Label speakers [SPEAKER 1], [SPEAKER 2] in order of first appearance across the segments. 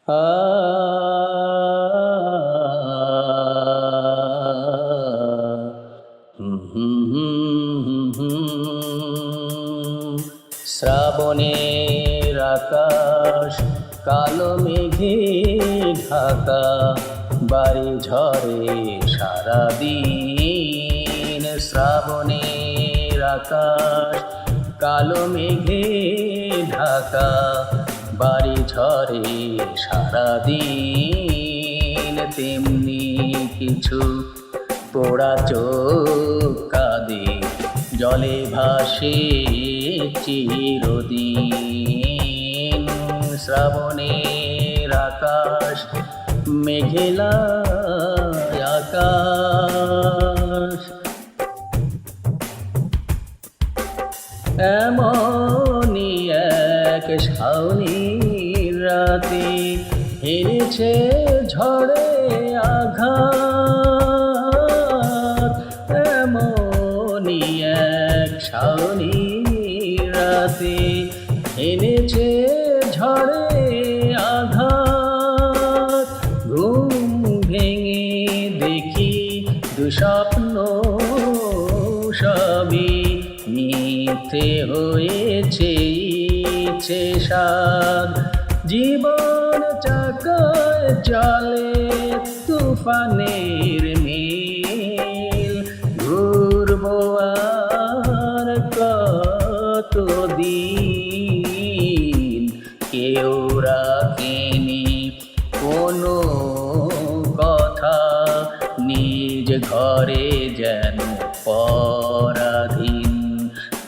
[SPEAKER 1] আ শ্রাবণের আকাশ কালো মেঘে ঢাকা, বাড়ি ঝরে সারাদিন। শ্রাবণের আকাশ কালো মেঘে ঢাকা, বাড়ি ঝরে সারাদিন। তেমনি কিছু পোড়া চোখ কাঁদে, জলে ভাসে চিরদিন। শ্রাবণের আকাশ মেঘেলা আকাশ, এমনই এক শাওনের রাতে হেরেছে ঝড়ে আঘাত। এমনই এক শাওনের রাতে হেরেছে ঝড়ে আঘাত। ঘুম ভেঙে দেখি দুঃস্বপ্ন সবই মিথ্যে হয়েছে ইচ্ছে সাধ। জীবন চাকায় চলে তুফানের মিল, ঘুরবো আর কতদিন। কেউ রাখেনি কোনো কথা, নিজ ঘরে যেন পরাধীন।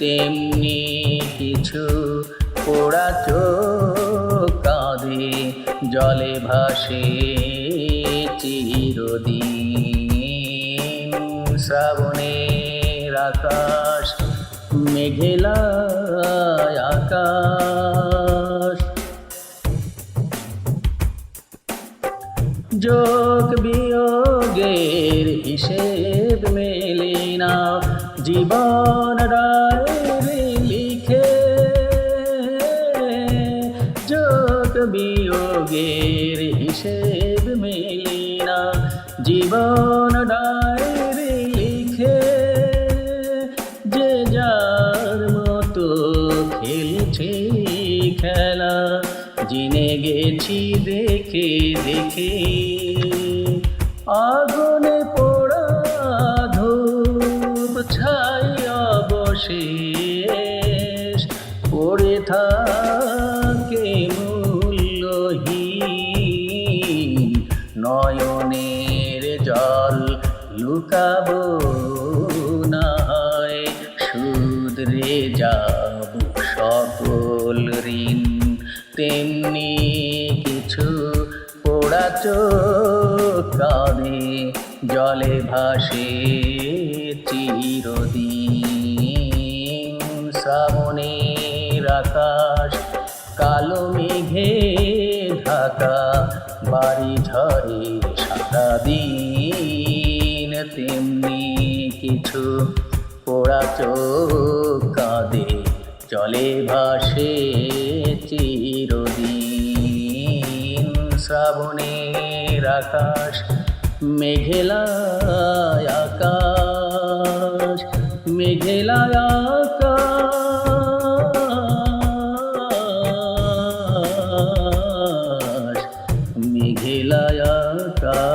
[SPEAKER 1] তেমনি কিছু পোড়া চোখ কাঁদে, জলে ভাসে চিরদিন। শ্রাবণের আকাশ মেঘেলা আকাশ, যোগ বিয়োগের হিসেব মেলে না জীবন ডায়েরি লিখে। যোগ বিয়োগের হিসেব মেলে না জীবন ডায়েরি লিখে। যে যার মতো খেলছে খেলা, জিনে গেছি দেখে দেখে। আগুনে পোড়া ধূপ ছাই অবশেষ, পড়ে থাকে মূল্যহীন। নয়নের জল লুকাবো না হয়, শুধরে যাব সকল ঋণ। তেমনি কিছু পোড়া চোখ কাঁদে, জলে ভাসে চিরদিন। শ্রাবণের আকাশ কালো মেঘে ঢাকা, বাড়ি ঝরে সারাদিন। তেমনি কিছু পোড়া চোখ কাঁদে, জলে ভাসে চিরদিন। শ্রাবণের আকাশ মেঘেলা আকাশ, মেঘেলা আকাশ, মেঘেলা আকাশ।